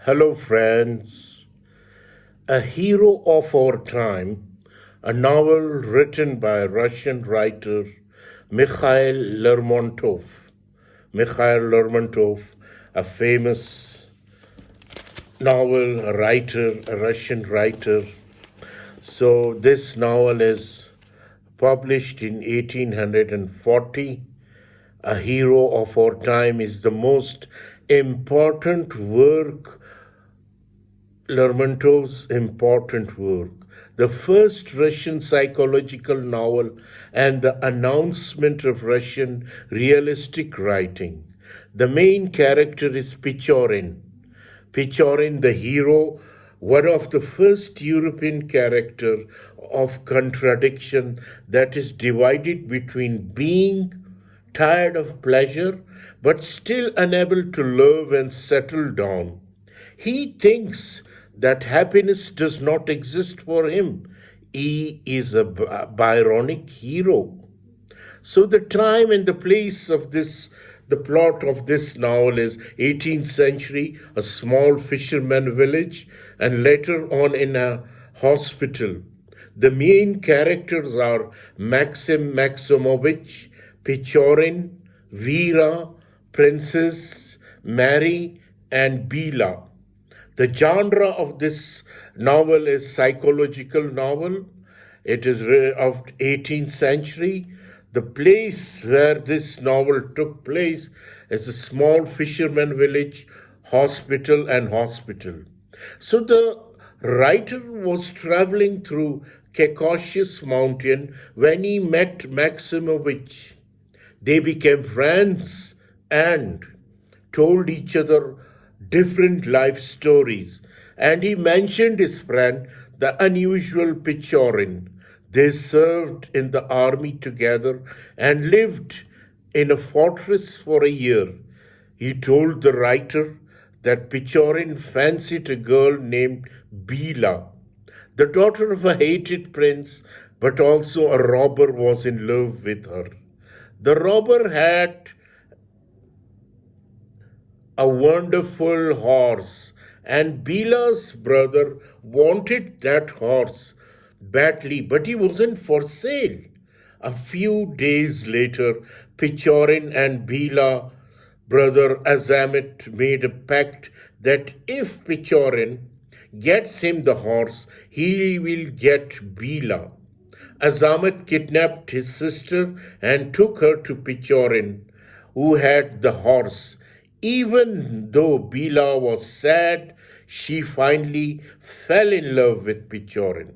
Hello, friends. A Hero of Our Time, a novel written by Russian writer Mikhail Lermontov. Mikhail Lermontov, a famous novel writer, a Russian writer. So, this novel is published in 1840. A Hero of Our Time is the most important work, Lermontov's important work, the first Russian psychological novel and the announcement of Russian realistic writing. The main character is Pichorin. Pichorin, the hero, one of the first European character of contradiction that is divided between being tired of pleasure but still unable to love and settle down. He thinks that happiness does not exist for him. He is a Byronic hero. So the time and the place of the plot of this novel is 18th century, a small fisherman village, and later on in a hospital. The main characters are Maxim Maximovich, Pichorin, Vera, Princess, Mary, and Bila. The genre of this novel is psychological novel. It is of 18th century. The place where this novel took place is a small fisherman village, hospital and hospital. So the writer was traveling through Caucasus Mountain when he met Maximovich. They became friends and told each other different life stories, and he mentioned his friend, the unusual Pichorin. They served in the army together and lived in a fortress for a year. He told the writer that Pichorin fancied a girl named Bila, the daughter of a hated prince, but also a robber was in love with her. The robber had a wonderful horse, and Bila's brother wanted that horse badly, but he wasn't for sale. A few days later, Pichorin and Bila brother Azamet made a pact that if Pichorin gets him the horse, he will get Bila. Azamet kidnapped his sister and took her to Pichorin, who had the horse. Even though Bila was sad, she finally fell in love with Pichorin.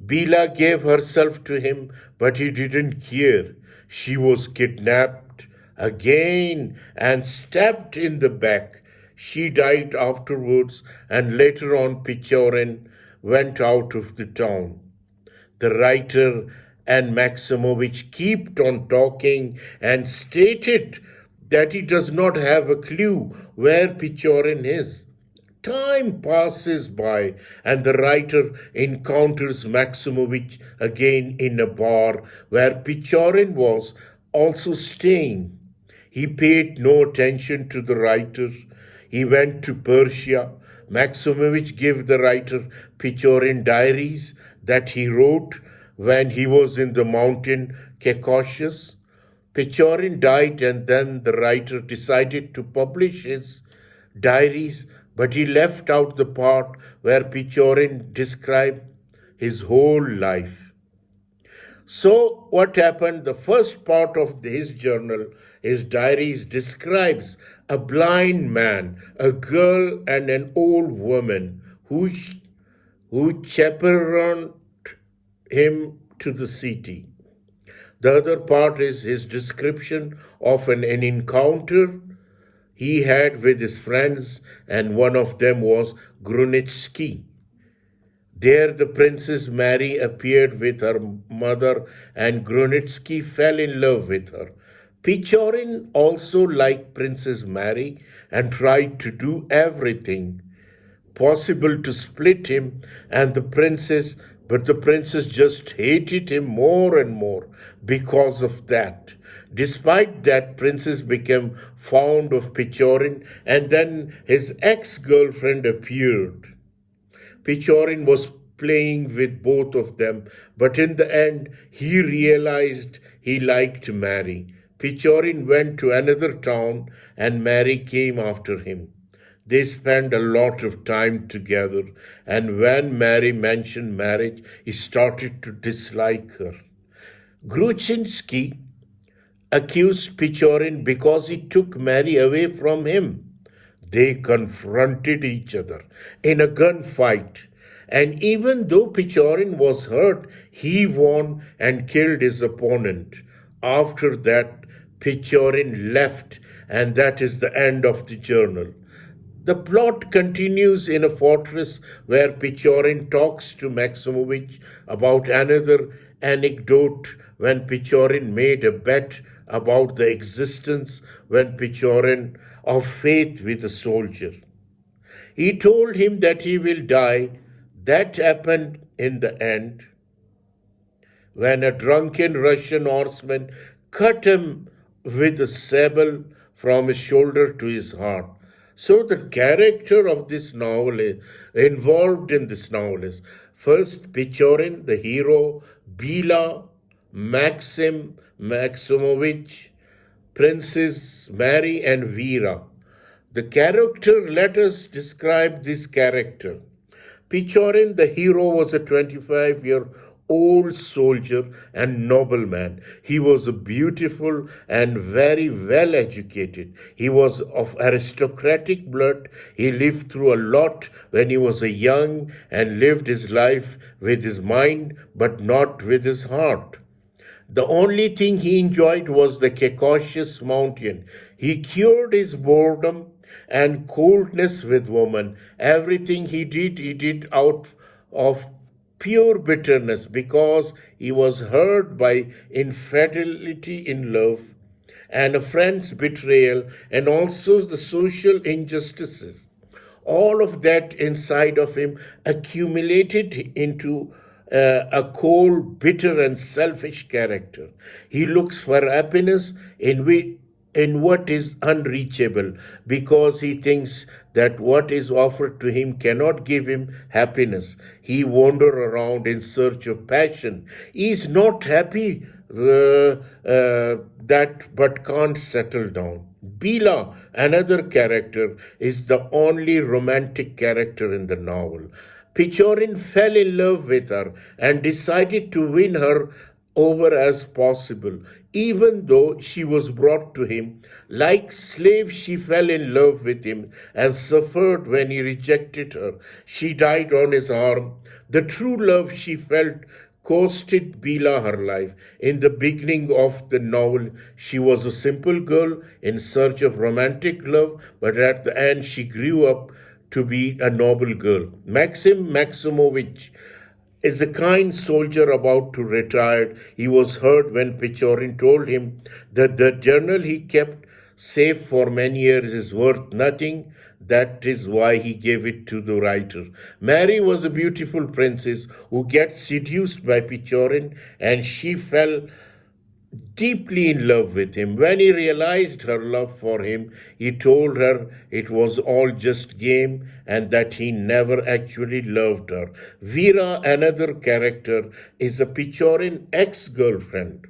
Bila gave herself to him, but he didn't care. She was kidnapped again and stabbed in the back. She died afterwards, and later on Pichorin went out of the town. The writer and Maximovich kept on talking and stated that he does not have a clue where Pichorin is. Time passes by, and the writer encounters Maximovich again in a bar where Pichorin was also staying. He paid no attention to the writer. He went to Persia. Maximovich gave the writer Pichorin diaries that he wrote when he was in the mountain Caucasus. Pichorin died, and then the writer decided to publish his diaries, but he left out the part where Pichorin described his whole life. So, what happened? The first part of his journal, his diaries, describes a blind man, a girl, and an old woman who chaperoned him to the city. The other part is his description of an encounter he had with his friends, and one of them was Grunitsky. There the Princess Mary appeared with her mother, and Grunitsky fell in love with her. Pichorin also liked Princess Mary and tried to do everything possible to split him and the princess, but the princess just hated him more and more because of that. Despite that, Princess became fond of Pichorin, and then his ex-girlfriend appeared. Pichorin was playing with both of them, but in the end, he realized he liked Mary. Pichorin went to another town, and Mary came after him. They spent a lot of time together, and when Mary mentioned marriage, he started to dislike her. Gruchinsky accused Pichorin because he took Mary away from him. They confronted each other in a gunfight, and even though Pichorin was hurt, he won and killed his opponent. After that, Pichorin left, and that is the end of the journal. The plot continues in a fortress where Pichorin talks to Maximovich about another anecdote when Pichorin made a bet about the existence when Pichorin of faith with a soldier. He told him that he will die. That happened in the end when a drunken Russian horseman cut him with a sabre from his shoulder to his heart. So the character of this novel involved in this novel is first Pichorin, the hero, Bila, Maximovich, Princess Mary, and Vera. The character, let us describe this character. Pichorin, the hero, was a 25-year-old soldier and nobleman. He was beautiful and very well educated. He was of aristocratic blood. He lived through a lot when he was young and lived his life with his mind but not with his heart. The only thing he enjoyed was the Caucasus mountain. He cured his boredom and coldness with women. Everything he did out of pure bitterness because he was hurt by infidelity in love and a friend's betrayal and also the social injustices. All of that inside of him accumulated into a cold, bitter, and selfish character. He looks for happiness in what is unreachable because he thinks that what is offered to him cannot give him happiness. He wanders around in search of passion. He is not happy that but can't settle down. Bila, another character, is the only romantic character in the novel. Pichorin fell in love with her and decided to win her over as possible. Even though she was brought to him, like slave, she fell in love with him and suffered when he rejected her. She died on his arm. The true love she felt costed Bila her life. In the beginning of the novel, she was a simple girl in search of romantic love, but at the end she grew up to be a noble girl. Maximovich is a kind soldier about to retire. He was hurt when Pichorin told him that the journal he kept safe for many years is worth nothing. That is why he gave it to the writer. Mary was a beautiful princess who gets seduced by Pichorin, and she fell deeply in love with him. When he realized her love for him, he told her it was all just game and that he never actually loved her. Vera, another character, is a Pichorin ex-girlfriend,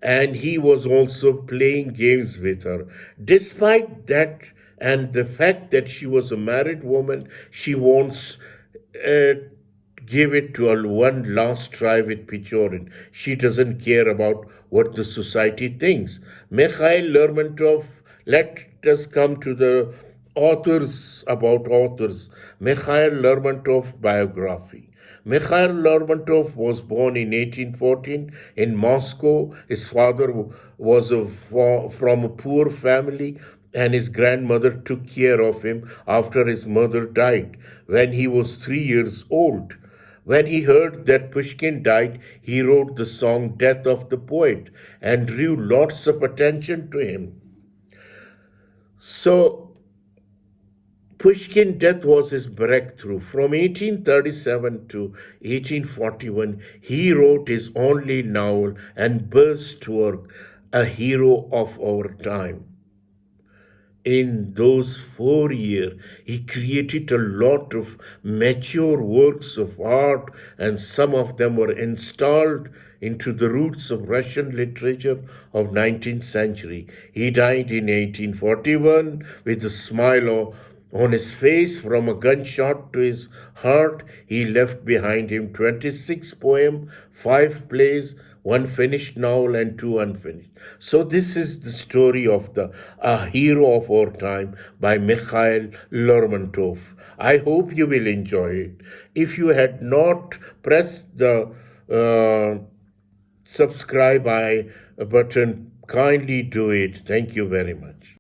and he was also playing games with her. Despite that and the fact that she was a married woman, she wants give it to her one last try with Pichorin. She doesn't care about what the society thinks. Mikhail Lermontov, let us come to the authors. Mikhail Lermontov biography. Mikhail Lermontov was born in 1814 in Moscow. His father was from a poor family, and his grandmother took care of him after his mother died when he was 3 years old. When he heard that Pushkin died, he wrote the song Death of the Poet and drew lots of attention to him. So Pushkin's death was his breakthrough. From 1837 to 1841, he wrote his only novel and burst work, A Hero of Our Time. In those 4 years, he created a lot of mature works of art, and some of them were installed into the roots of Russian literature of 19th century. He died in 1841 with a smile on his face from a gunshot to his heart. He left behind him 26 poems, 5 plays, 1 finished novel, and 2 unfinished. So this is the story of the A Hero of Our Time by Mikhail Lermontov. I hope you will enjoy it. If you had not pressed the subscribe button, kindly do it. Thank you very much.